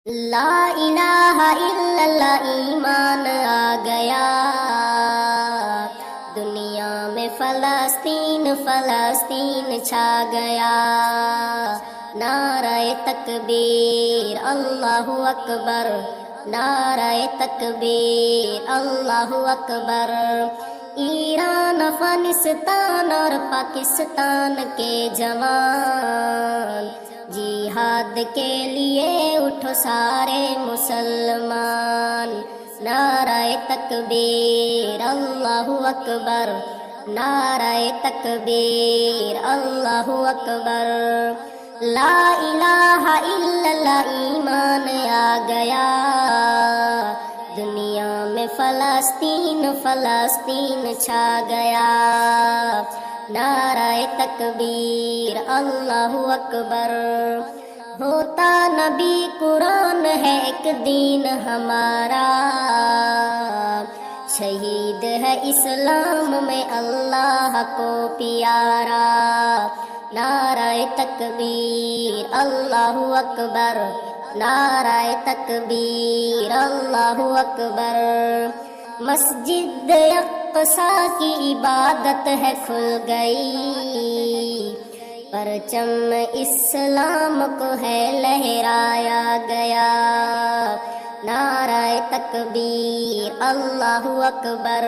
لا الہ الا اللہ ایمان آ گیا، دنیا میں فلسطین فلسطین چھا گیا۔ نعرہ تکبیر اللہ اکبر، نعرہ تکبیر اللہ اکبر۔ ایران، افغانستان اور پاکستان کے جوان، جہاد کے لیے اٹھو سارے مسلمان۔ نعرہ تکبیر اللہ اکبر، نعرہ تکبیر اللہ اکبر۔ لا الہ الا اللہ ایمان آ گیا، دنیا میں فلسطین فلسطین چھا گیا۔ نعرہ تکبیر اللہ اکبر۔ ہوتا نبی قرآن ہے ایک دین ہمارا، شہید ہے اسلام میں اللہ کو پیارا۔ نعرہ تکبیر اللہ اکبر، نعرہ تکبیر اللہ اکبر۔ مسجد اقصی کی عبادت ہے کھل گئی، پرچم اسلام کو ہے لہرایا گیا۔ نعرہ تکبیر اللہ اکبر۔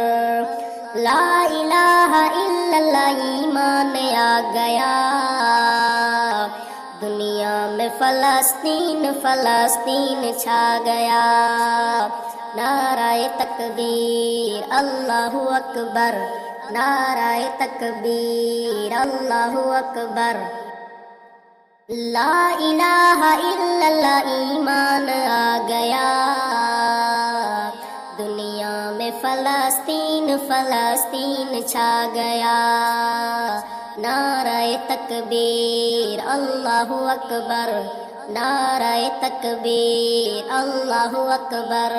لا الہ الا اللہ ایمان آ گیا، دنیا میں فلسطین فلسطین چھا گیا۔ نعرہ تکبیر اللہ اکبر، نعرہ تکبیر اللہ اکبر۔ لا الہ الا اللہ ایمان آ گیا، دنیا میں فلسطین فلسطین چھا گیا۔ نعرہ تکبیر اللہ اکبر، نعرہ تکبیر اللہ اکبر۔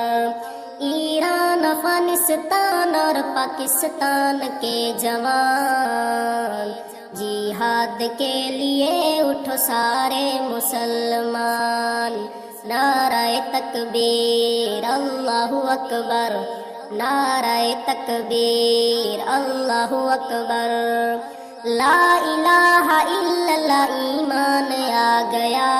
ایران، افغانستان اور پاکستان کے جوان، جہاد کے لیے اٹھو سارے مسلمان۔ نعرہ تکبیر اللہ اکبر، نعرہ تکبیر اللہ اکبر۔ لا الہ الا اللہ ایمان آ گیا،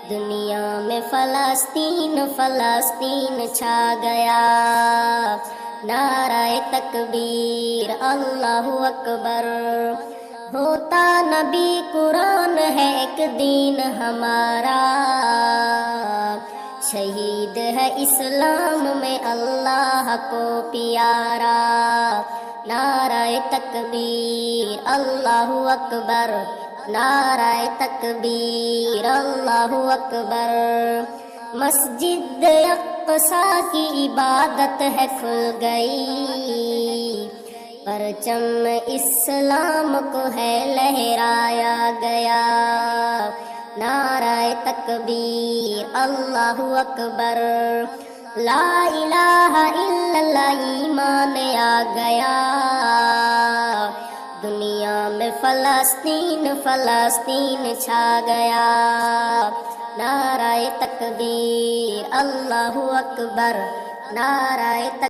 دنیا میں فلسطین فلسطین چھا گیا۔ نعرہ تکبیر اللہ اکبر۔ ہوتا نبی قرآن ہے ایک دین ہمارا، شہید ہے اسلام میں اللہ کو پیارا۔ نعرہ تکبیر اللہ اکبر، نعرہ تکبیر اللہ اکبر۔ مسجد اقصی کی عبادت ہے کھل گئی، پرچم اسلام کو ہے لہرایا گیا۔ نعرہ تکبیر اللہ اکبر۔ لا الہ الا اللہ ایمان آ گیا، دنیا میں فلسطین فلسطین چھا گیا۔ نعرہ تکبیر اللہ اکبر، نعرہ